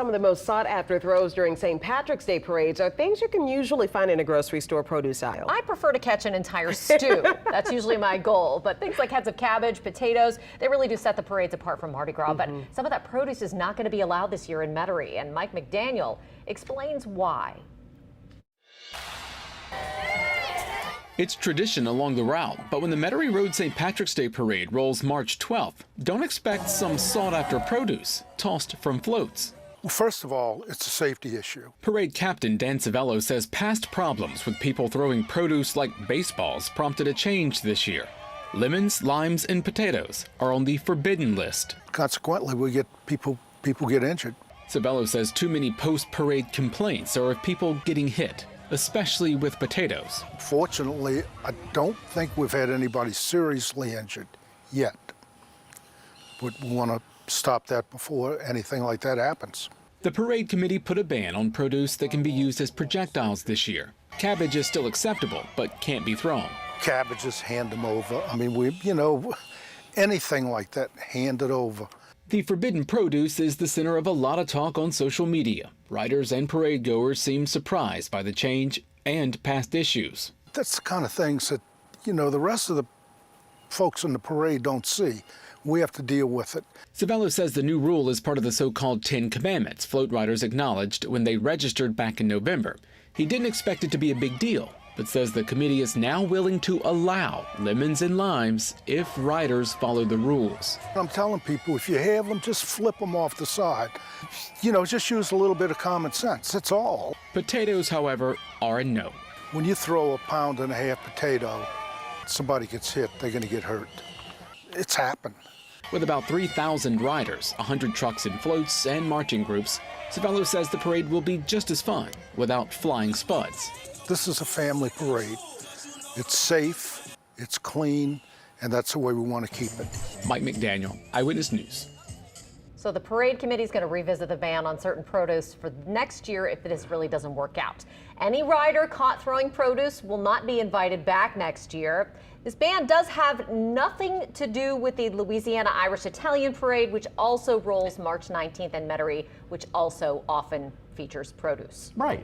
Some of the most sought after throws during St. Patrick's Day parades are things you can usually find in a grocery store produce aisle. I prefer to catch an entire stew. That's usually my goal. But things like heads of cabbage, potatoes, they really do set the parades apart from Mardi Gras. But some of that produce is not going to be allowed this year in Metairie. And Mike McDaniel explains why. It's tradition along the route, but when the Metairie Road St. Patrick's Day parade rolls March 12th, don't expect some sought-after produce tossed from floats. Well, first of all, it's a safety issue. Parade Captain Dan Civello says past problems with people throwing produce like baseballs prompted a change this year. Lemons, limes, and potatoes are on the forbidden list. Consequently, we get people get injured. Civello says too many post-parade complaints are of people getting hit, especially with potatoes. Fortunately, I don't think we've had anybody seriously injured yet. But we want to stop that before anything like that happens. The parade committee put a ban on produce that can be used as projectiles this year. Cabbage is still acceptable, but can't be thrown. Cabbages, hand them over. I mean, anything like that, hand it over. The forbidden produce is the center of a lot of talk on social media. Riders and parade goers seem surprised by the change and past issues. That's the kind of things that, the rest of the folks in the parade don't see. We have to deal with it. Civello says the new rule is part of the so-called 10 Commandments float riders acknowledged when they registered back in November. He didn't expect it to be a big deal, but says the committee is now willing to allow lemons and limes if riders follow the rules. I'm telling people, if you have them, just flip them off the side. Just use a little bit of common sense, that's all. Potatoes, however, are a no. When you throw a 1.5 pound potato, somebody gets hit, they're gonna get hurt. It's happened. With about 3,000 riders, 100 trucks and floats, and marching groups, Civello says the parade will be just as fun without flying spuds. This is a family parade. It's safe, it's clean, and that's the way we want to keep it. Mike McDaniel, Eyewitness News. So the parade committee is going to revisit the ban on certain produce for next year if this really doesn't work out. Any rider caught throwing produce will not be invited back next year. This ban does have nothing to do with the Louisiana Irish Italian parade, which also rolls March 19th in Metairie, which also often features produce. Right.